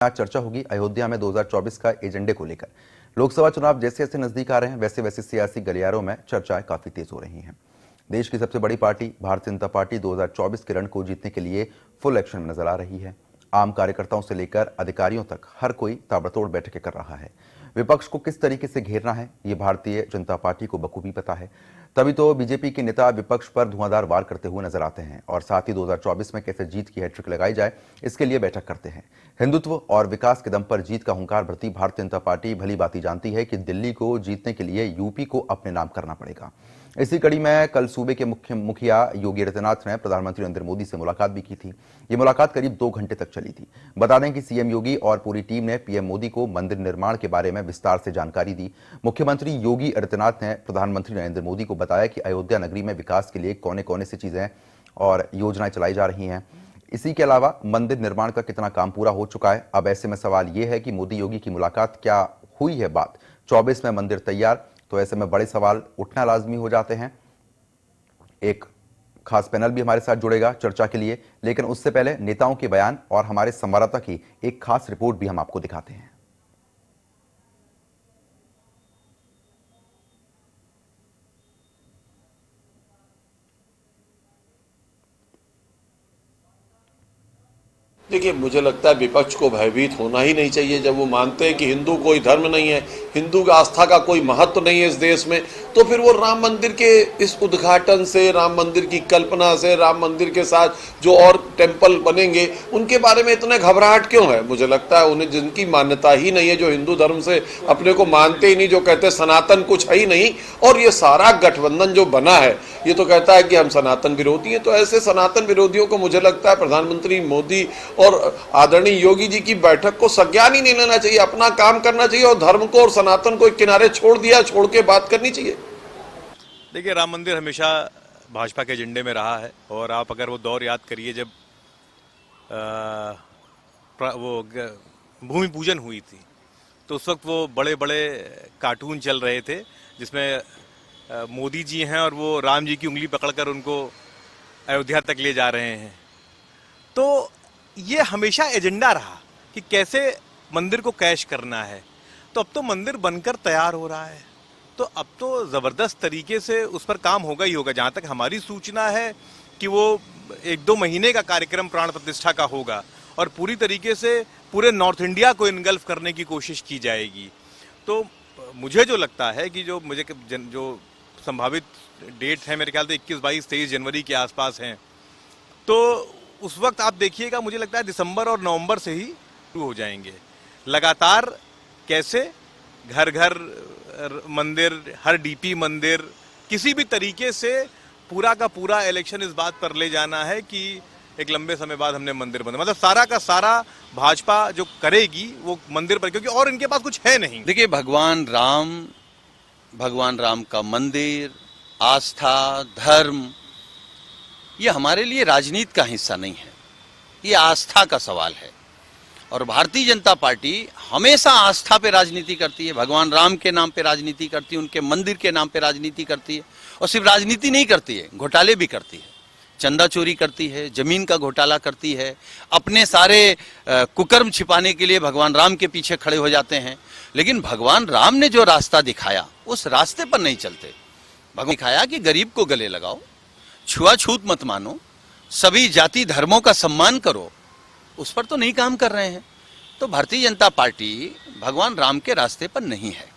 आज चर्चा होगी अयोध्या में 2024 का एजेंडे को लेकर। लोकसभा चुनाव जैसे जैसे नजदीक आ रहे हैं वैसे वैसे सियासी गलियारों में चर्चाएं काफी तेज हो रही हैं। देश की सबसे बड़ी पार्टी भारतीय जनता पार्टी 2024 के रण को जीतने के लिए फुल एक्शन में नजर आ रही है। आम कार्यकर्ताओं से लेकर अधिकारियों तक हर कोई ताबड़तोड़ बैठकें कर रहा है। विपक्ष को किस तरीके से घेरना है ये भारतीय जनता पार्टी को बखूबी पता है। तभी तो बीजेपी के नेता विपक्ष पर धुआंधार वार करते हुए नजर आते हैं और साथ ही 2024 में कैसे जीत की हैट्रिक लगाई जाए इसके लिए बैठक करते हैं। हिंदुत्व और विकास के दम पर जीत का हुंकार भरती भारतीय जनता पार्टी भली भांति जानती है कि दिल्ली को जीतने के लिए यूपी को अपने नाम करना पड़ेगा। इसी कड़ी में कल सूबे के मुखिया योगी आदित्यनाथ ने प्रधानमंत्री नरेंद्र मोदी से मुलाकात भी की थी। ये मुलाकात करीब 2 घंटे तक चली थी। बता दें कि सीएम योगी और पूरी टीम ने पीएम मोदी को मंदिर निर्माण के बारे में विस्तार से जानकारी दी। मुख्यमंत्री योगी आदित्यनाथ ने प्रधानमंत्री नरेंद्र मोदी को बताया कि अयोध्या नगरी में विकास के लिए कौन कौन सी चीजें और योजनाएं चलाई जा रही हैं। इसी के अलावा मंदिर निर्माण का कितना काम पूरा हो चुका है। अब ऐसे में सवाल यह है कि मोदी योगी की मुलाकात क्या हुई है बात 24 में मंदिर तैयार, तो ऐसे में बड़े सवाल उठना लाजमी हो जाते हैं। एक खास पैनल भी हमारे साथ जुड़ेगा चर्चा के लिए, लेकिन उससे पहले नेताओं के बयान और हमारे संवाददाता की एक खास रिपोर्ट भी हम आपको दिखाते हैं। देखिए, मुझे लगता है विपक्ष को भयभीत होना ही नहीं चाहिए। जब वो मानते हैं कि हिंदू कोई धर्म नहीं है, हिंदू की आस्था का कोई महत्व नहीं है इस देश में, तो फिर वो राम मंदिर के इस उद्घाटन से, राम मंदिर की कल्पना से, राम मंदिर के साथ जो और टेम्पल बनेंगे उनके बारे में इतने घबराहट क्यों है। मुझे लगता है उन्हें जिनकी मान्यता ही नहीं है, जो हिंदू धर्म से अपने को मानते ही नहीं, जो कहते सनातन कुछ है ही नहीं, और ये सारा गठबंधन जो बना है ये तो कहता है कि हम सनातन विरोधी हैं, तो ऐसे सनातन विरोधियों को मुझे लगता है प्रधानमंत्री मोदी और आदरणीय योगी जी की बैठक को संज्ञान ही नहीं लेना चाहिए। अपना काम करना चाहिए और धर्म को और सनातन को एक किनारे छोड़ के बात करनी चाहिए। देखिए, राम मंदिर हमेशा भाजपा के एजेंडे में रहा है और आप अगर वो दौर याद करिए जब वो भूमि पूजन हुई थी तो उस वक्त वो बड़े बड़े कार्टून चल रहे थे जिसमें मोदी जी हैं और वो राम जी की उंगली पकड़कर उनको अयोध्या तक ले जा रहे हैं। तो ये हमेशा एजेंडा रहा कि कैसे मंदिर को कैश करना है। तो अब तो मंदिर बनकर तैयार हो रहा है, तो अब तो ज़बरदस्त तरीके से उस पर काम होगा ही होगा। जहाँ तक हमारी सूचना है कि वो 1-2 महीने का कार्यक्रम प्राण प्रतिष्ठा का होगा और पूरी तरीके से पूरे नॉर्थ इंडिया को इनगल्फ करने की कोशिश की जाएगी। तो मुझे जो लगता है कि जो संभावित डेट है मेरे ख्याल से 21, 22, 23 जनवरी के आसपास हैं, तो उस वक्त आप देखिएगा, मुझे लगता है दिसंबर और नवंबर से ही शुरू हो जाएंगे। लगातार कैसे घर घर मंदिर, हर डीपी मंदिर, किसी भी तरीके से पूरा का पूरा इलेक्शन इस बात पर ले जाना है कि एक लंबे समय बाद हमने मंदिर बना, मतलब सारा का सारा भाजपा जो करेगी वो मंदिर पर, क्योंकि और इनके पास कुछ है नहीं। देखिए, भगवान राम का मंदिर, आस्था, धर्म, ये हमारे लिए राजनीति का हिस्सा नहीं है, ये आस्था का सवाल है। और भारतीय जनता पार्टी हमेशा आस्था पे राजनीति करती है, भगवान राम के नाम पे राजनीति करती है, उनके मंदिर के नाम पे राजनीति करती है। और सिर्फ राजनीति नहीं करती है, घोटाले भी करती है, चंदा चोरी करती है, जमीन का घोटाला करती है, अपने सारे कुकर्म छिपाने के लिए भगवान राम के पीछे खड़े हो जाते हैं। लेकिन भगवान राम ने जो रास्ता दिखाया उस रास्ते पर नहीं चलते। भगवान दिखाया कि गरीब को गले लगाओ, छुआछूत मत मानो, सभी जाति धर्मों का सम्मान करो, उस पर तो नहीं काम कर रहे हैं। तो भारतीय जनता पार्टी भगवान राम के रास्ते पर नहीं है।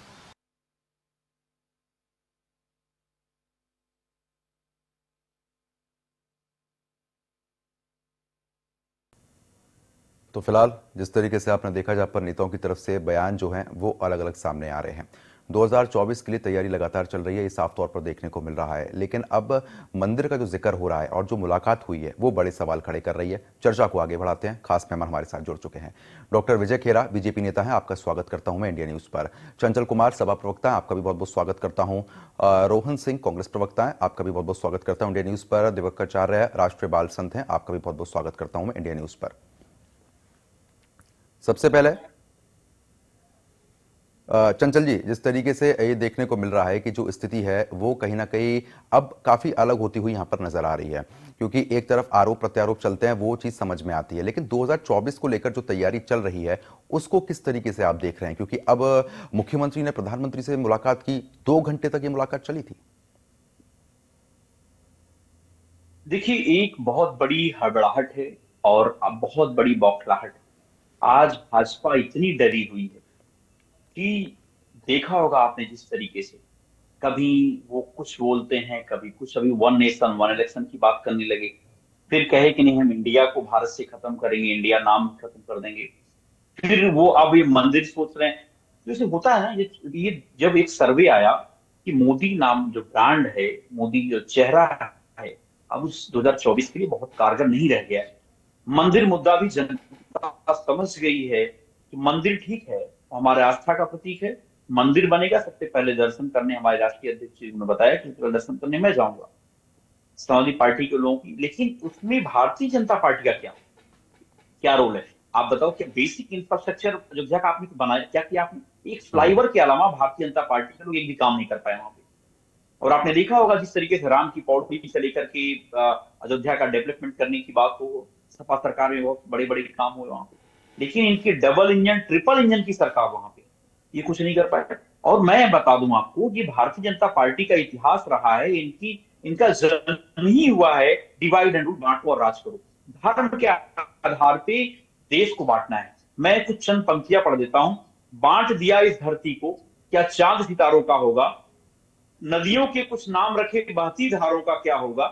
तो फिलहाल जिस तरीके से आपने देखा, जहां पर नेताओं की तरफ से बयान जो हैं वो अलग अलग सामने आ रहे हैं। 2024 के लिए तैयारी लगातार चल रही है, ये साफ तौर पर देखने को मिल रहा है। लेकिन अब मंदिर का जो जिक्र हो रहा है और जो मुलाकात हुई है वो बड़े सवाल खड़े कर रही है। चर्चा को आगे बढ़ाते हैं। खास मेहमान हमारे साथ जुड़ चुके हैं। डॉक्टर विजय खेरा बीजेपी नेता हैं, आपका स्वागत करता हूं मैं इंडिया न्यूज पर। चंचल कुमार सभा प्रवक्ता हैं, आपका भी बहुत बहुत स्वागत करता हूं। रोहन सिंह कांग्रेस प्रवक्ता हैं, आपका भी बहुत बहुत स्वागत करता हूं इंडिया न्यूज पर। दिवक्राचार्य राष्ट्रीय बाल संत हैं, आपका भी बहुत बहुत स्वागत करता हूं मैं इंडिया न्यूज पर। सबसे पहले चंचल जी, जिस तरीके से ये देखने को मिल रहा है कि जो स्थिति है वो कहीं ना कहीं अब काफी अलग होती हुई यहाँ पर नजर आ रही है, क्योंकि एक तरफ आरोप प्रत्यारोप चलते हैं, वो चीज समझ में आती है, लेकिन 2024 को लेकर जो तैयारी चल रही है उसको किस तरीके से आप देख रहे हैं? क्योंकि अब मुख्यमंत्री ने प्रधानमंत्री से मुलाकात की, 2 घंटे तक ये मुलाकात चली थी। देखिए, एक बहुत बड़ी हड़बड़ाहट है और अब बहुत बड़ी बौखलाहट है। आज भाजपा इतनी डरी हुई है कि देखा होगा आपने जिस तरीके से कभी वो कुछ बोलते हैं, कभी कुछ, अभी वन नेशन वन इलेक्शन की बात करने लगे, फिर कहे कि नहीं हम इंडिया को भारत से खत्म करेंगे, इंडिया नाम खत्म कर देंगे, फिर वो अब ये मंदिर सोच रहे हैं। जैसे होता है ना, ये जब एक सर्वे आया कि मोदी नाम जो ब्रांड है, मोदी जो चेहरा है, अब उस 2024 के लिए बहुत कारगर नहीं रह गया है। मंदिर मुद्दा भी जनता समझ गई है कि मंदिर ठीक है, हमारे आस्था का प्रतीक है, मंदिर बनेगा, सबसे पहले दर्शन करने हमारे राष्ट्रीय अध्यक्ष जी ने बताया कि दर्शन करने मैं जाऊंगा समाजवादी पार्टी के लोगों की। लेकिन उसमें भारतीय जनता पार्टी का क्या क्या रोल है? आप बताओ, क्या बेसिक इंफ्रास्ट्रक्चर अयोध्या का आपने बनाया? क्या किया आपने? एक फ्लाईओवर के अलावा भारतीय जनता पार्टी के लोग एक भी काम नहीं कर पाए वहां पे। और आपने देखा होगा जिस तरीके से राम की पौड़ी से लेकर के अयोध्या का डेवलपमेंट करने की बात हो, सपा सरकार में बहुत बड़े बड़े काम हुए वहां पे, लेकिन इनकी डबल इंजन ट्रिपल इंजन की सरकार वहां पे ये कुछ नहीं कर पाए। और मैं बता दूं आपको, ये भारतीय जनता पार्टी का इतिहास रहा है, इनका जन्म ही हुआ है डिवाइड एंड रूल, बांटो और राज करो। धर्म के आधार पे देश को बांटना है। मैं कुछ चंद पंक्तियां पढ़ देता हूं। बांट दिया इस धरती को, क्या चांद सितारों का होगा? नदियों के कुछ नाम रखे, बहती धारों का क्या होगा?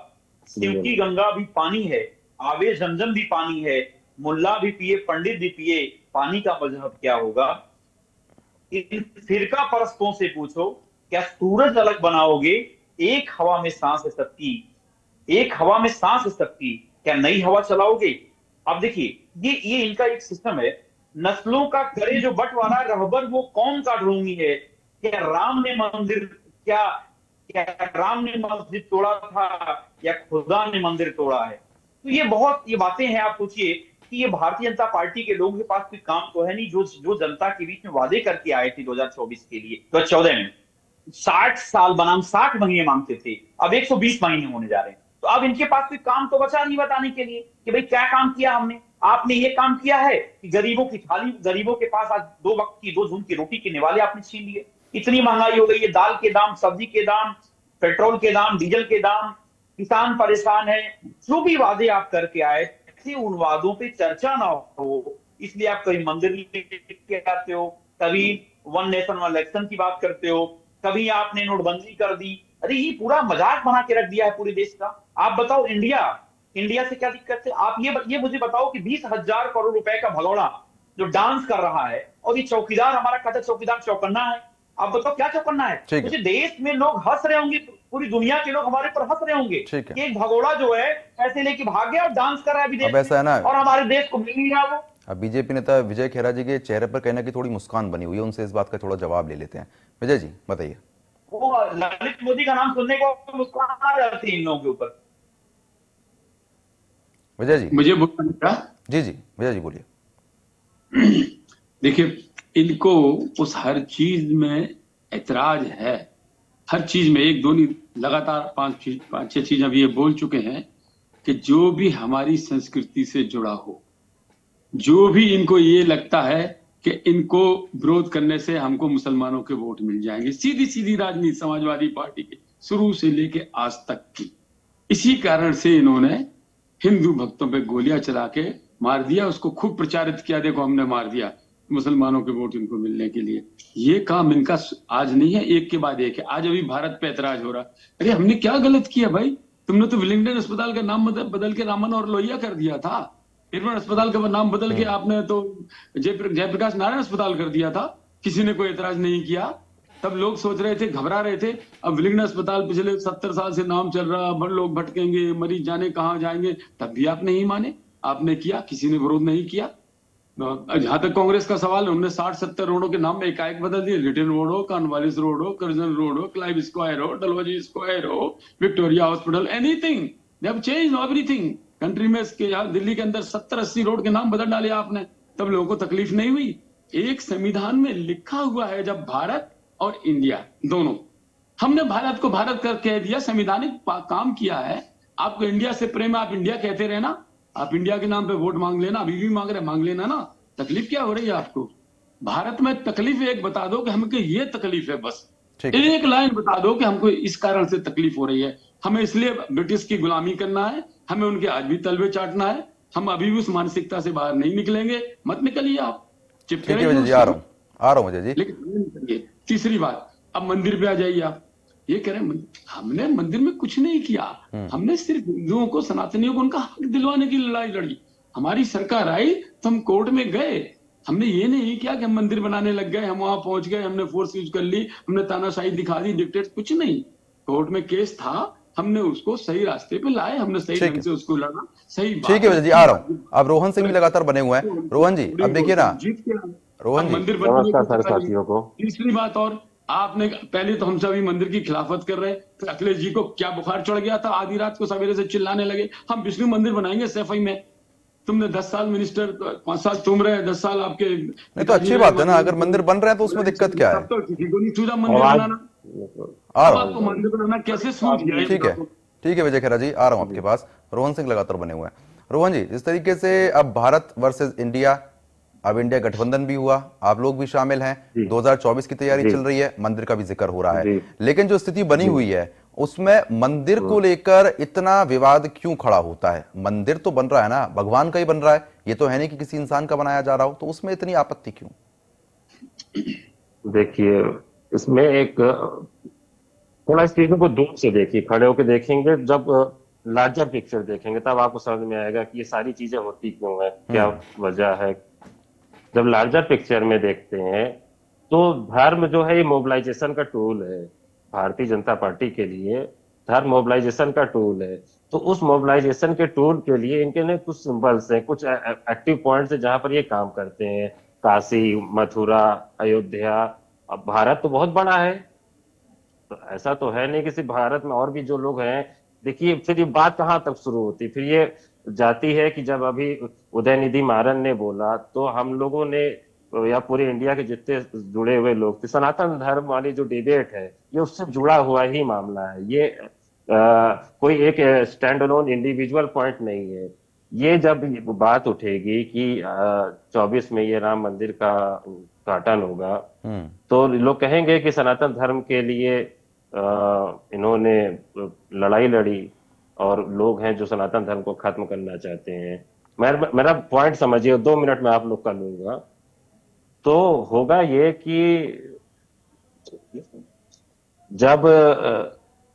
शिव की गंगा भी पानी है, आवे जमजम भी पानी है, मुल्ला भी पिए पंडित भी पिए, पानी का मजहब क्या होगा? इन फिरका परस्तों से पूछो, क्या सूरज अलग बनाओगे? एक हवा में सांस है सबकी, एक हवा में सांस है सबकी, क्या नई हवा चलाओगे? अब देखिए, ये इनका एक सिस्टम है। नस्लों का करे जो बंटवारा, रहबर वो कौन का ढोंगी है? क्या राम ने मंदिर, क्या क्या राम ने मस्जिद तोड़ा था या खुदा ने मंदिर तोड़ा है? तो ये बातें हैं। आप सोचिए कि ये भारतीय जनता पार्टी के लोगों के पास कोई काम तो है नहीं, जो जनता के बीच में वादे करके आए थे 2024 के लिए, 2014 में 60 साल बनाम 60 महीने मांगते थे, अब 120 महीने होने जा रहे हैं। तो अब इनके पास कोई काम तो बचा नहीं बताने के लिए कि भाई क्या काम किया हमने। आपने ये काम किया है कि गरीबों की थाली, गरीबों के पास आज 2 वक्त की 2 झून की रोटी के निवाले आपने छीन लिए। इतनी महंगाई हो गई है, दाल के दाम, सब्जी के दाम, पेट्रोल के दाम, डीजल के दाम, किसान परेशान है। जो भी वादे आप करके आए थे, उन वादों पे चर्चा ना हो, इसलिए आप कभी मंदिर लेके आते हो, कभी वन नेशन वन इलेक्शन की बात करते हो, कभी आपने नोटबंदी कर दी। अरे ये पूरा मजाक बना के रख दिया है पूरे देश का। आप बताओ, इंडिया से क्या दिक्कत है? आप ये मुझे बताओ कि 20,000 करोड़ रुपए का भगोड़ा जो डांस कर रहा है, और ये चौकीदार हमारा कहता है चौकीदार चौकन्ना है। आप बताओ क्या चौकन्ना है? मुझे देश में लोग हंस रहे होंगे, पूरी दुनिया के लोग हमारे पर हंस रहे होंगे कि एक भगोड़ा जो है पैसे लेके भाग गया और डांस कर रहा है विदेश में, और हमारे देश को मिल नहीं रहा वो। अब बीजेपी नेता विजय खेरा जी के चेहरे पर कहना की थोड़ी मुस्कान बनी हुई है, उनसे इस बात का थोड़ा जवाब ले लेते हैं। विजय जी बताइए। वो ललित मोदी का नाम सुनने को मुस्कान आ जाती है इन लोगों के ऊपर। विजय जी मुझे बोलना, जी विजय जी बोलिए। देखिए, इनको उस हर चीज में ऐतराज है, हर चीज में, एक दो नहीं, लगातार 5-6 चीज अभी ये बोल चुके हैं कि जो भी हमारी संस्कृति से जुड़ा हो, जो भी इनको ये लगता है कि इनको विरोध करने से हमको मुसलमानों के वोट मिल जाएंगे, सीधी सीधी राजनीति समाजवादी पार्टी की शुरू से लेके आज तक की। इसी कारण से इन्होंने हिंदू भक्तों पे गोलियां चला के मार दिया, उसको खूब प्रचारित किया, देखो हमने मार दिया, मुसलमानों के वोट इनको मिलने के लिए। ये काम इनका आज नहीं है, एक के बाद एक है। आज अभी भारत पे ऐतराज हो रहा, अरे हमने क्या गलत किया भाई? तुमने तो विलिंगडन अस्पताल का नाम बदल के रामन और लोहिया कर दिया था। इरविन अस्पताल का नाम बदल के आपने तो जयप्रकाश नारायण अस्पताल कर दिया था, किसी ने कोई ऐतराज नहीं किया। तब लोग सोच रहे थे, घबरा रहे थे, अब विलिंगडन अस्पताल पिछले 70 साल से नाम चल रहा, बड़ लोग भटकेंगे, मरीज जाने कहाँ जाएंगे, तब भी आप नहीं माने, आपने किया, किसी ने विरोध नहीं किया। जहां तक कांग्रेस का सवाल है, उन्होंने 60-70 रोडों के नाम एकाएक बदल दिए, लिटिल रोड हो, कॉर्नवालिस रोड हो, कर्जन रोड हो, क्लाइव स्क्वायर हो, डलहौजी स्क्वायर हो, Victoria hospital, anything, they have changed everything. Country में, दिल्ली के अंदर 70-80 रोड के नाम बदल डाले आपने, तब लोगों को तकलीफ नहीं हुई। एक संविधान में लिखा हुआ है, जब भारत और इंडिया दोनों, हमने भारत को भारत कर कह दिया, संवैधानिक काम किया है। आपको इंडिया से प्रेम है, आप इंडिया कहते रहे ना, आप इंडिया के नाम पे वोट मांग लेना, अभी भी मांग रहे, मांग लेना ना, तकलीफ क्या हो रही है आपको? भारत में तकलीफ एक बता दो कि हमको ये तकलीफ है, बस ठीक है। एक लाइन बता दो कि हमको इस कारण से तकलीफ हो रही है, हमें इसलिए ब्रिटिश की गुलामी करना है, हमें उनके आज भी तलवे चाटना है, हम अभी भी उस मानसिकता से बाहर नहीं निकलेंगे। मत निकलिए आप, ठीक है विजय जी, आ रहा हूँ विजय जी। लेकिन तीसरी बात, अब मंदिर पे आ जाइए आप, ये कह रहे हैं हमने मंदिर में कुछ नहीं किया, हमने सिर्फ हिंदुओं को, सनातनियों को उनका हक दिलवाने की लड़ाई लड़ी। हमारी सरकार आई तो हम कोर्ट में गए, हमने ये नहीं किया कि हम मंदिर बनाने लग गए, हम वहां पहुंच गए, हमने फोर्स यूज कर ली, हमने तानाशाही दिखा दी, डिक्टेट, कुछ नहीं। कोर्ट में केस था, हमने उसको सही रास्ते पे लाए, हमने सही ढंग से उसको लड़ा, सही बात। ठीक है विजय जी, आ रहा हूँ। अब रोहन सिंह भी लगातार बने हुए हैं। रोहन जी अब देखिए ना, जीत के रोहन जी मंदिर नमस्कार सारे साथियों को। तीसरी बात, और आपने पहले तो हम सभी मंदिर की खिलाफत कर रहे, फिर अखिलेश जी को क्या बुखार चढ़ गया था, आधी रात को सवेरे से चिल्लाने लगे हम विष्णु मंदिर बनाएंगे सैफई में। तुमने 10 साल मिनिस्टर, 5 साल तुम रहे, 10 साल आपके, नहीं तो अच्छी बात है ना, अगर मंदिर बन रहे हैं तो उसमें दिक्कत क्या है? तो किसी को नहीं सूझा मंदिर बनाना, आ अब रहा आपको हूँ। मंदिर बनाना कैसे सूझ गया? ठीक है विजय खेरा जी, आ रहा हूँ आपके पास। रोहन सिंह लगातार बने हुए हैं। रोहन जी, जिस तरीके से अब भारत वर्सेस इंडिया, अब इंडिया गठबंधन भी हुआ, आप लोग भी शामिल हैं, 2024 की तैयारी चल रही है, मंदिर का भी जिक्र हो रहा है, लेकिन जो स्थिति बनी हुई है उसमें मंदिर को लेकर इतना विवाद क्यों खड़ा होता है? मंदिर तो बन रहा है ना, भगवान का ही बन रहा है, ये तो है नहीं कि किसी इंसान का बनाया जा रहा हो, तो उसमें इतनी आपत्ति क्यों? देखिए, इसमें एक थोड़ा इस चीजों को दूर से देखिए, खड़े होकर देखेंगे, जब लार्जर पिक्चर देखेंगे तब आपको समझ में आएगा कि ये सारी चीजें होती क्यों है, क्या वजह है। जब लार्जर पिक्चर में देखते हैं तो धर्म जो है ये मोबिलाइजेशन का टूल है, भारतीय जनता पार्टी के लिए धर्म मोबिलाइजेशन का टूल है। तो उस मोबिलाइजेशन के टूल के लिए इनके ने कुछ सिंबल्स हैं, कुछ एक्टिव पॉइंट्स हैं जहां पर ये काम करते हैं। काशी, मथुरा, अयोध्या। अब भारत तो बहुत बड़ा है, तो ऐसा तो है नहीं कि सिर्फ भारत में और भी जो लोग हैं। देखिए फिर ये बात कहाँ तक शुरू होती, फिर ये जाती है कि जब अभी उदयनिधि मारन ने बोला तो हम लोगों ने, या पूरे इंडिया के जितने जुड़े हुए लोग थे, सनातन धर्म वाली जो डिबेट है ये उससे जुड़ा हुआ ही मामला है। ये कोई एक स्टैंड अलोन इंडिविजुअल पॉइंट नहीं है। ये जब बात उठेगी कि 24 में ये राम मंदिर का उद्घाटन होगा तो लोग कहेंगे कि सनातन धर्म के लिए इन्होंने लड़ाई लड़ी और लोग हैं जो सनातन धर्म को खत्म करना चाहते हैं। मेरा पॉइंट समझिए, 2 मिनट में आप लोग का लूंगा। तो होगा ये कि जब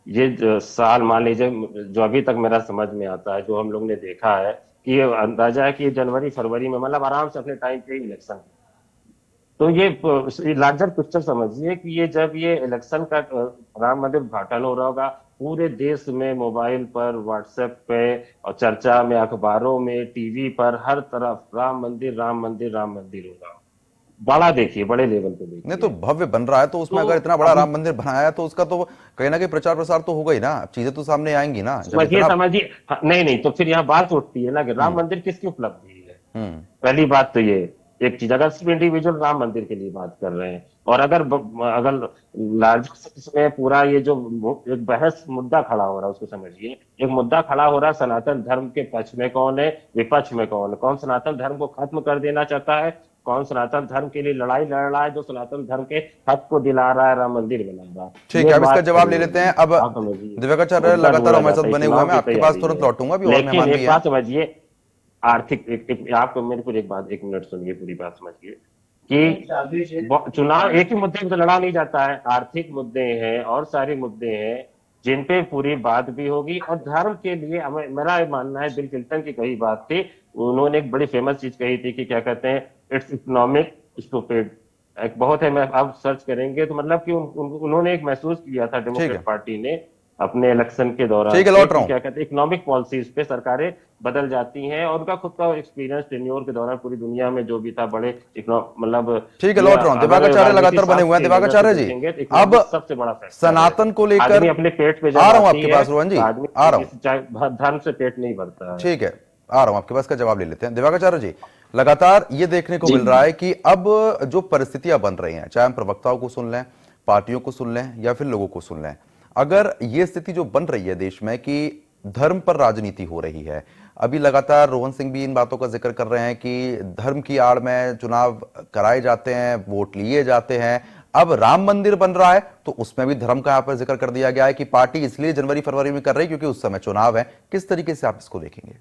ये साल मान लीजिए, जो अभी तक मेरा समझ में आता है, जो हम लोग ने देखा है कि ये अंदाजा है कि जनवरी फरवरी में, मतलब आराम से अपने टाइम पे इलेक्शन। तो ये लार्जर पिक्चर समझिए कि ये जब ये इलेक्शन का राम मंदिर उद्घाटन हो रहा होगा, पूरे देश में मोबाइल पर, व्हाट्सएप पे और चर्चा में, अखबारों में, टीवी पर, हर तरफ राम मंदिर राम मंदिर राम मंदिर होगा। बड़ा देखिए, बड़े लेवल पे देखिए। नहीं तो भव्य बन रहा है, तो उसमें अगर इतना बड़ा राम मंदिर बनाया है तो उसका तो कहीं ना कहीं प्रचार प्रसार तो होगा ही ना, चीजें तो सामने आएंगी ना। समझिए नहीं तो फिर यहाँ बात उठती है ना कि राम मंदिर किसकी उपलब्धि है। पहली बात तो ये एक चीज, अगर सिर्फ इंडिविजुअल राम मंदिर के लिए बात कर रहे हैं, और अगर लार्ज में पूरा ये जो एक बहस मुद्दा खड़ा हो रहा है उसको समझिए। एक मुद्दा खड़ा हो रहा है, सनातन धर्म के पक्ष में कौन है, विपक्ष में कौन है, कौन सनातन धर्म को खत्म कर देना चाहता है, कौन सनातन धर्म के लिए लड़ाई लड़ रहा है, जो सनातन धर्म के हक को दिला रहा है, राम मंदिर बना रहा है। ठीक है, अब इसका जवाब ले लेते हैं। अब दिव्याचार्य लगातार हमारे साथ बने हुए हैं, मैं आपके पास तुरंत लौटूंगा भी, और मेहमान भी हैं। समझिए, आर्थिक आपको मेरे को एक बात, 1 मिनट सुनिए, पूरी बात समझिए कि चुनाव एक ही मुद्दे पे लड़ा नहीं जाता है। आर्थिक मुद्दे हैं और सारे मुद्दे हैं जिन पे पूरी बात भी होगी। और धर्म के लिए मेरा मानना है, बिल क्लिंटन की कही बात थी, उन्होंने एक बड़ी फेमस चीज कही थी कि क्या कहते हैं, इट्स इकोनॉमिक स्टूपिड। एक बहुत है, मैं आप सर्च करेंगे तो मतलब कि उन्होंने एक महसूस किया था डेमोक्रेट पार्टी ने अपने इलेक्शन के दौरान, क्या कहते हैं, इकोनॉमिक पॉलिसीज पे सरकारें बदल जाती हैं, और उनका खुद का एक्सपीरियंस टेन्योर के दौरान पूरी दुनिया में जो भी था, बड़े मतलब। ठीक है, लौट रहा हूँ। दिव्याचार्य लगातार बने हुए हैं। दिव्याचार्य जी, अब सबसे बड़ा सनातन को लेकर अपने पेट पे आ रहा हूँ आपके पास, रोहन जी आ रहा हूँ, धर्म से पेट नहीं भरता है। ठीक है, आ रहा हूँ आपके पास, का जवाब ले लेते हैं। दिव्याचार्य जी, लगातार ये देखने को मिल रहा है कि अब जो परिस्थितियां बन रही हैं, चाहे हम प्रवक्ताओं को सुन लें, पार्टियों को सुन लें या फिर लोगों को सुन लें, अगर ये स्थिति जो बन रही है देश में कि धर्म पर राजनीति हो रही है, अभी लगातार रोहन सिंह भी इन बातों का जिक्र कर रहे हैं कि धर्म की आड़ में चुनाव कराए जाते हैं, वोट लिए जाते हैं। अब राम मंदिर बन रहा है तो उसमें भी धर्म का यहाँ पर जिक्र कर दिया गया है कि पार्टी इसलिए जनवरी फरवरी में कर रही है क्योंकि उस समय चुनाव है। किस तरीके से आप इसको देखेंगे?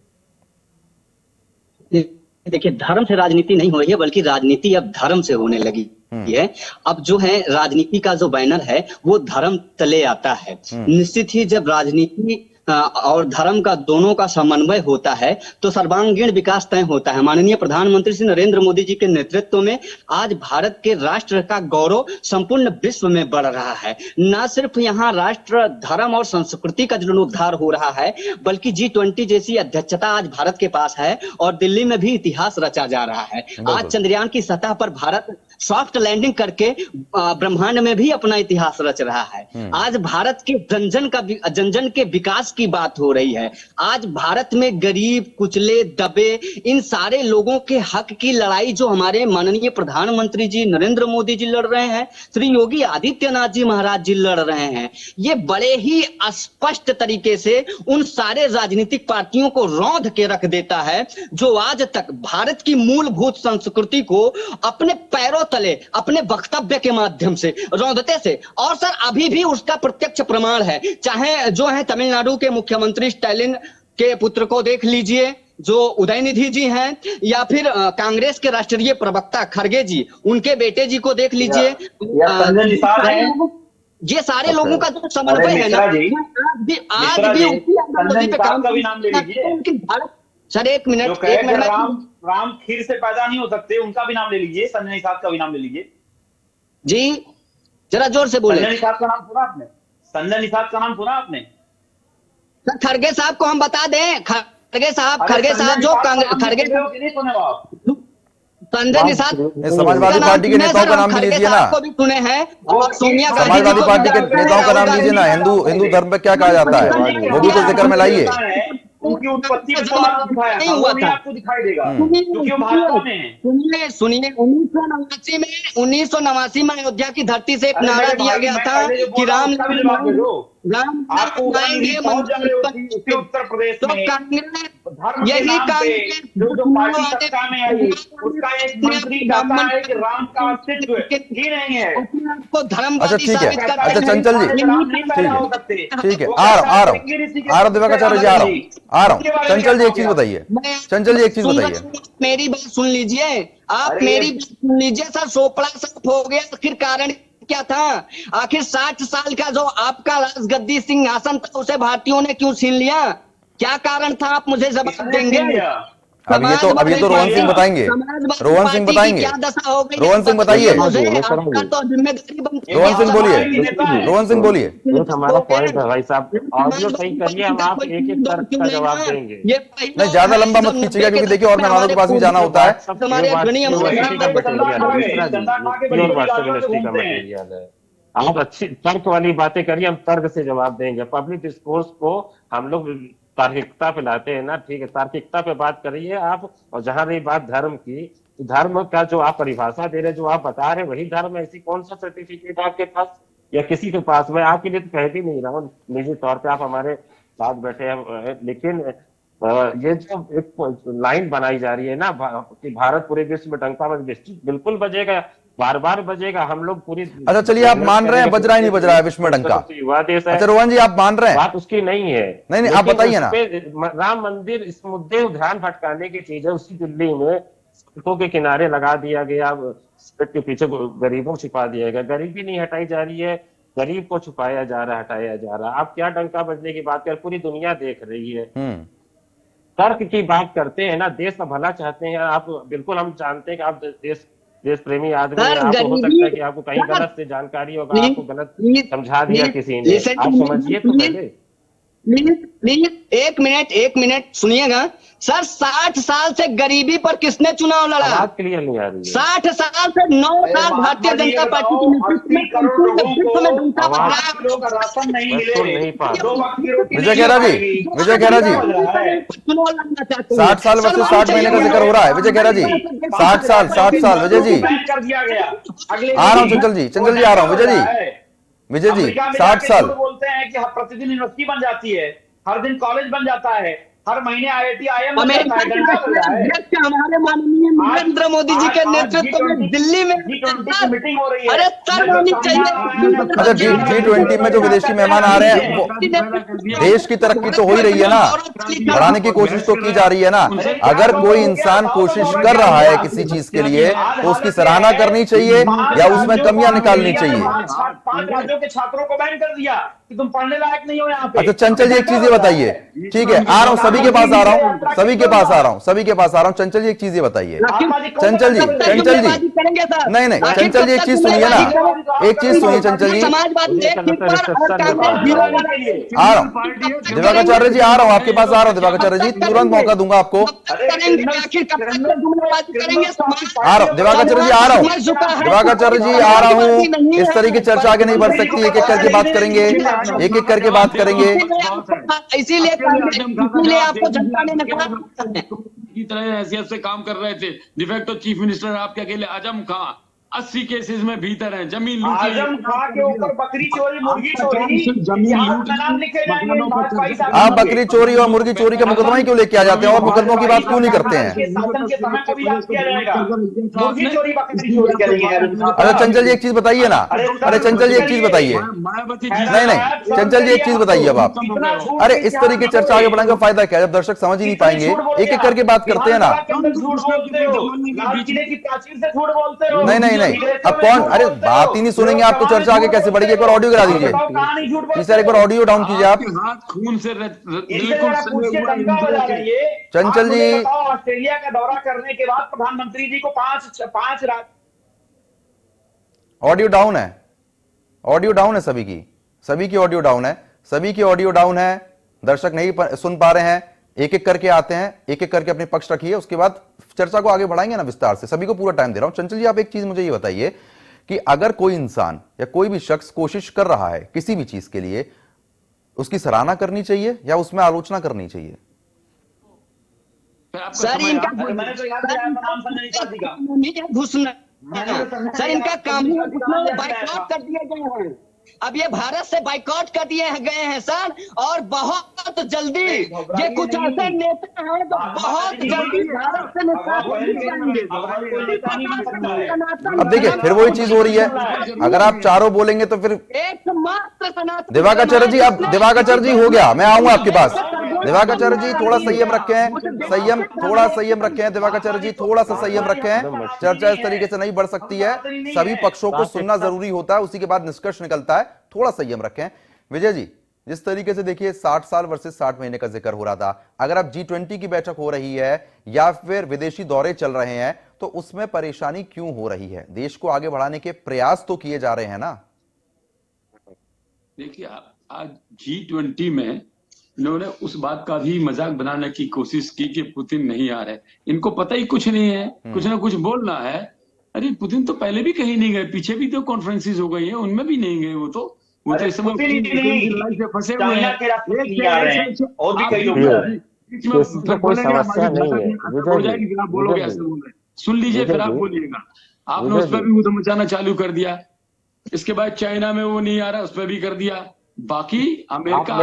देखिए, धर्म से राजनीति नहीं हो रही है, बल्कि राजनीति अब धर्म से होने लगी है। अब जो है राजनीति का जो बैनर है वो धर्म तले आता है। निश्चित ही जब राजनीति और धर्म का दोनों का समन्वय होता है तो सर्वांगीण विकास तय होता है। माननीय प्रधानमंत्री श्री नरेंद्र मोदी जी के नेतृत्व में आज भारत के राष्ट्र का गौरव संपूर्ण विश्व में बढ़ रहा है। न सिर्फ यहाँ राष्ट्र, धर्म और संस्कृति का जीर्णोद्धार हो रहा है, बल्कि G20 जैसी अध्यक्षता आज भारत के पास है और दिल्ली में भी इतिहास रचा जा रहा है। आज चंद्रयान की सतह पर भारत सॉफ्ट लैंडिंग करके ब्रह्मांड में भी अपना इतिहास रच रहा है। आज भारत के जन जन के विकास की बात हो रही है। आज भारत में गरीब, कुचले, दबे इन सारे लोगों के हक की लड़ाई जो हमारे माननीय प्रधानमंत्री जी नरेंद्र मोदी जी लड़ रहे हैं, श्री योगी आदित्यनाथ जी महाराज जी लड़ रहे हैं, ये बड़े ही स्पष्ट तरीके से उन सारे राजनीतिक पार्टियों को रौंद के रख देता है जो आज तक भारत की मूलभूत संस्कृति को अपने पैरों तले अपने वक्तव्य के माध्यम से रौंदते से। और सर अभी भी उसका प्रत्यक्ष प्रमाण है, चाहे जो है तमिलनाडु के मुख्यमंत्री स्टालिन के पुत्र को देख लीजिए जो उदयनिधि जी हैं, या फिर कांग्रेस के राष्ट्रीय प्रवक्ता खड़गे जी, उनके बेटे जी को देख लीजिए। ये सारे लोगों का जो समन्वय है ना, आज भी सर एक मिनट राम खीर से पैदा नहीं हो सकते, उनका भी नाम ले लीजिए। संजय निषाद का भी नाम ले लीजिए जी, जरा जोर से बोले। संजय निषाद का नाम सुना आपने? संजय निषाद का नाम सुना आपने? सर खड़गे साहब को हम बता दें, खड़गे साहब जो खड़गे संजय निषाद समाजवादी पार्टी के नेताओं का नाम भी लीजिए ना, को भी सुने हैं, और सोनिया गांधी समाजवादी पार्टी के नेताओं का नाम लीजिए ना। हिंदू धर्म में क्या कहा जाता है वो भी तो जिक्र में लाइए। उनकी उत्पत्ति में नहीं हुआ था, आपको दिखाई देगा क्योंकि वो भाजपा में है। सुनिए 1989 में अयोध्या की धरती से एक नारा दिया गया था कि राम आएंगे उत्तर प्रदेश में यही उसका एक मंत्री कहता है कि राम का अस्तित्व ही नहीं है। अच्छा ठीक है, अच्छा चंचल जी ठीक है, आ रहा हूँ दिवाकराचार्य जी, आ रहा हूँ। चंचल जी एक चीज बताइए, मेरी बात सुन लीजिए, आप मेरी बात सुन लीजिए। सर सोपड़ा साफ हो गया, आखिर कारण क्या था? आखिर 60 साल का जो आपका राजगद्दी सिंहासन था उसे भारतीयों ने क्यों छीन लिया? क्या कारण था? आप मुझे जवाब देंगे? अब ये तो रोहन सिंह बताएंगे, रोहन सिंह बताएंगे, रोहन सिंह बताइए, रोहन सिंह बोलिए, रोहन सिंह बोलिए। हमारा पॉइंट है भाई साहब, ऑडियो सही करिए, हम आप एक एक तर्क का जवाब देंगे। नहीं ज्यादा लंबा मत खींचिएगा क्योंकि देखिए और मेहमानों के पास भी जाना होता है। आप अच्छी तर्क वाली बातें करिए, हम तर्क से जवाब देंगे। पब्लिक डिस्कोर्स को हम लोग तार्किकता पे लाते हैं ना, ठीक है, तार्किकता पे बात करिए आप। और जहां रही बात धर्म की, धर्म का जो आप परिभाषा दे रहे, जो आप बता रहे वही धर्म है। ऐसी कौन सा सर्टिफिकेट आपके पास या किसी के पास? मैं आपके लिए तो कह भी नहीं रहा हूँ, निजी तौर पे आप हमारे साथ बैठे हैं, लेकिन ये जो एक लाइन बनाई जा रही है ना कि भारत पूरे विश्व में डंका बजे, बिल्कुल बजेगा, बार बार बजेगा। हम लोग पूरी, अच्छा चलिए आप मान रहे हैं बज रहा ही नहीं बज रहा है विश्व में डंका? युवा देश है। अच्छा रोहन जी आप मान रहे हैं? बात उसकी नहीं है। नहीं आप बताइए ना। राम मंदिर इस मुद्दे को ध्यान भटकाने की चीज है। उसी दिल्ली में सड़कों के किनारे लगा दिया गया, सड़क के पीछे गरीबों को छिपा दिया गया। गरीबी नहीं हटाई जा रही है, गरीब को छुपाया जा रहा है, हटाया जा रहा है। आप क्या डंका बजने की बात कर, पूरी दुनिया देख रही है। तर्क की बात करते हैं ना, देश का भला चाहते हैं आप, बिल्कुल हम जानते हैं कि आप देश प्रेमी आदमी है। आपको हो सकता है कि आपको कहीं गलत से जानकारी होगा, आपको गलत समझा दिया किसी ने, आप समझिए तो पहले। प्लीज एक मिनट सुनिएगा सर। 60 साल से गरीबी पर किसने चुनाव लड़ा? आवाज क्लियर नहीं आ रही है। 60 साल से 9 साल भारतीय जनता पार्टी की नेतृत्व में राशन नहीं मिले, नहीं पा रहा। 2 वक्त की रोटी विजय खेरा जी, विजय खेरा जी, चुनाव लड़ना चाहते 60 साल वर्सेस 60 महीने का जिक्र हो रहा है। विजय खेरा जी, 60 साल विजय जी, कर दिया गया। अगले आ रहा हूं चंचल जी आ रहा हूं। विजय जी अमेरिका में 60 जाके साल लोग बोलते हैं कि प्रतिदिन यूनिवर्सिटी बन जाती है, हर दिन कॉलेज बन जाता है, हर महीने IIT IIM बन जाता है, घंटा बन रहा है। हमारे माननीय नरेंद्र मोदी जी के नेतृत्व में दिल्ली में G20 की मीटिंग हो रही है। अरे सर होनी चाहिए। अच्छा, G20 में जो विदेशी मेहमान आ रहे हैं वो देश की तरक्की तो हो ही रही है ना, बढ़ाने की कोशिश तो की जा रही है ना। अगर कोई इंसान कोशिश कर रहा है किसी चीज के लिए तो उसकी सराहना करनी चाहिए या उसमें कमियां निकालनी चाहिए। 5 राज्यों के छात्रों को बैन कर दिया कि तुम पढ़ने लायक नहीं हो यहाँ पे। अच्छा चंचल जी एक चीज ये बताइए, ठीक है आ रहा हूं, सभी के पास आ रहा हूं। चंचल जी एक चीज ये बताइए, चंचल जी नहीं चंचल जी एक चीज सुनिए ना, एक चीज सुनिए चंचल जी। आ रहा हूं दिवाकराचार्य जी, आ रहा हूं आपके पास, आ रहा हूं दिवाकराचार्य जी, तुरंत मौका दूंगा आपको। आ रहा हूं दिवाकराचार्य जी, आ रहा हूं दिवाकराचार्य जी, आ रहा हूं। इस तरह की चर्चा आगे नहीं बढ़ सकती, एक एक करके बात करेंगे, एक एक करके बात करेंगे। इसीलिए आपको जनता ने की तरह हैसियत से काम कर रहे थे। डिफेक्टो चीफ मिनिस्टर आपके अकेले आजम खां 80 केसेस में भीतर हैं। जमीन लूटी, आजम खां के ऊपर बकरी चोरी, मुर्गी चोरी, यहाँ पे नाम लिखे जाएंगे भाजपा ही। आप बकरी चोरी और मुर्गी चोरी का मुकदमा ही क्यों लेके आ जाते हैं और मुकदमों की बात क्यों नहीं करते हैं? शासन के समय को भी याद किया जाएगा। मुर्गी चोरी, बकरी चोरी करेंगे। अच्छा चंचल जी एक चीज बताइए ना, अरे चंचल जी एक चीज बताइए, नहीं चंचल जी एक चीज बताइए अब आप। अरे इस तरह की चर्चा आगे बढ़ाने का फायदा क्या है जब दर्शक समझ ही नहीं पाएंगे, एक एक करके बात करते हैं ना। नहीं अब कौन, अरे बात ही नहीं सुनेंगे आप तो चर्चा आगे कैसे बढ़ेगी? एक बार ऑडियो गिरा दीजिए सर, एक बार ऑडियो डाउन कीजिए आप। खून से चंचल जी, ऑस्ट्रेलिया का दौरा करने के बाद प्रधानमंत्री जी को 5 रात ऑडियो डाउन है, ऑडियो डाउन है सभी की ऑडियो डाउन है, सभी की ऑडियो डाउन है, दर्शक नहीं सुन पा रहे हैं। एक एक करके आते हैं, एक एक करके अपने पक्ष रखिए, उसके बाद चर्चा को आगे बढ़ाएंगे ना विस्तार से। सभी को पूरा टाइम दे रहा हूं। चंचल जी आप एक चीज मुझे ये बताइए कि अगर कोई इंसान या कोई भी शख्स कोशिश कर रहा है किसी भी चीज के लिए, उसकी सराहना करनी चाहिए या उसमें आलोचना करनी चाहिए? सर इनका घुसना, सर इनका काम बाइकआउट कर दिए गए हैं। अब ये भारत से बाइकआउट कर दिए गए हैं सर, और बहुत जल्दी ये कुछ ऐसे नेता हैं जो बहुत जल्दी भारत से अब देखिए फिर वही चीज हो रही है, अगर आप चारों बोलेंगे तो फिर एकमात्र सनातन। दिवाकराचार्य जी, अब दिवाकराचार्य जी हो गया, मैं आऊंगा आपके पास। दिवाकराचार्य जी थोड़ा संयम रखें, थोड़ा संयम रखें दिवाकराचार्य जी, थोड़ा सा संयम रखें। चर्चा इस तरीके से नहीं बढ़ सकती है, सभी पक्षों को सुनना जरूरी होता है, उसी के बाद निष्कर्ष निकलता है। थोड़ा संयम रखें। विजय जी जिस तरीके से देखिए 60 साल वर्सेस 60 महीने का जिक्र हो रहा था, अगर अब G20 की बैठक हो रही है या फिर विदेशी दौरे चल रहे हैं तो उसमें परेशानी क्यों हो रही है? देश को आगे बढ़ाने के प्रयास तो किए जा रहे हैं ना। देखिए आज G20 में इन्होंने उस बात का भी मजाक बनाने की कोशिश की कि पुतिन नहीं आ रहे, इनको पता ही कुछ नहीं है, कुछ ना कुछ बोलना है। अरे पुतिन तो पहले भी कहीं नहीं गए, पीछे भी तो कॉन्फ्रेंसेस हो गई है, उनमें भी नहीं गए। वो तो इस समय फंसे हुए हैं। और भी कई कोई समस्या नहीं है, आप बोलोगे ऐसे बोल रहे, सुन लीजिए फिर आप बोलिएगा। आपने उस पर भी उधम मचाना चालू कर दिया। इसके बाद चाइना में वो नहीं आ रहा, उस पर भी कर दिया। बाकी अमेरिका,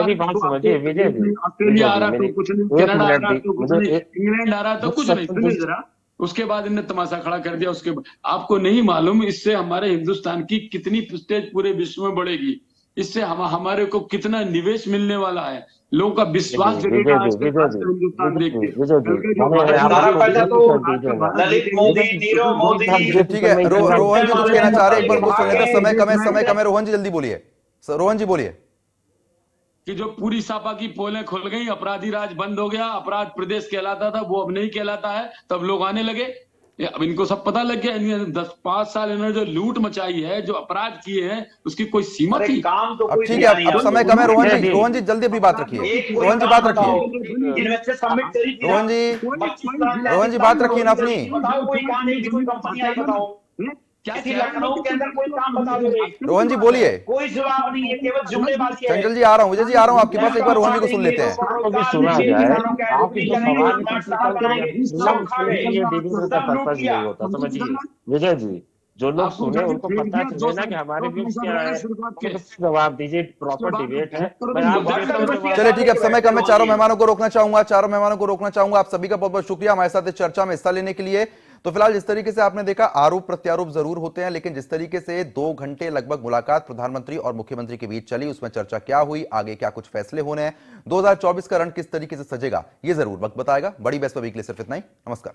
ऑस्ट्रेलिया आ रहा तो कुछ नहीं, कनाडा आ रहा तो कुछ नहीं, इंग्लैंड आ रहा तो कुछ नहीं। सुनिए जरा, उसके बाद इन्हें तमाशा खड़ा कर दिया। उसके बाद आपको नहीं मालूम इससे हमारे हिंदुस्तान की कितनी प्रेस्टीज पूरे विश्व में बढ़ेगी, इससे हमारे को कितना निवेश मिलने वाला है, लोगों का विश्वास जगेगा हिंदुस्तान देख के। ठीक है रोहन जी कुछ कहना चाह रहे हैं, एक बार कुछ सुनिए, समय कम है। रोहन जी जल्दी बोलिए, रोहन जी बोलिए। कि जो पूरी सापा की पोलें खुल गई, अपराधी राज बंद हो गया, अपराध प्रदेश कहलाता था वो अब नहीं कहलाता है, तब लोग आने लगे। अब इनको सब पता लग गया, 10-5 साल इन्होंने जो लूट मचाई है, जो अपराध किए हैं, उसकी कोई सीमा अरे थी? काम तो अब कोई ठीक किया है, नहीं अब आपने। समय कम है। रोहन जी जल्दी अपनी बात रखिए। एक कोई रोहन जी काम बात बताओ, रखिए। इन्वेस्टर सबमिट करी थी रोहन ना? जी, 25 लाख रोहन जी बात रखिए ना अपनी। बताओ कोई काम नहीं, कोई कंपनी आई बताओ, किसी लखनऊ के अंदर कोई काम बता दो एक। रोहन जी बोलिए। कोई जवाब नहीं है, केवल जुमलेबाजी है। चंचल जी आ रहा हूँ, विजय जी आ रहा हूँ आपके पास, एक बार रोहन जी को सुन लेते हैं। आपको सुना जाए, आपके जो सवाल है ये डिबेट का पर्पज नहीं होता, समझिए विजय जी। जो लोग सुने उनको पता चले ना कि हमारे व्यूज क्या है, तो जवाब दीजिए, प्रॉपर डिबेट है। मैं आप चलिए ठीक है, अब समय कम है। चारों मेहमानों को रोकना चाहूंगा। आप सभी का बहुत बहुत शुक्रिया हमारे साथ इस चर्चा में हिस्सा लेने के लिए। तो फिलहाल जिस तरीके से आपने देखा, आरोप प्रत्यारोप जरूर होते हैं, लेकिन जिस तरीके से 2 घंटे लगभग मुलाकात प्रधानमंत्री और मुख्यमंत्री के बीच चली, उसमें चर्चा क्या हुई, आगे क्या कुछ फैसले होने हैं, 2024 का रण किस तरीके से सजेगा, ये जरूर वक्त बताएगा। बड़ी बहस पर वीकली सिर्फ इतना ही। नमस्कार।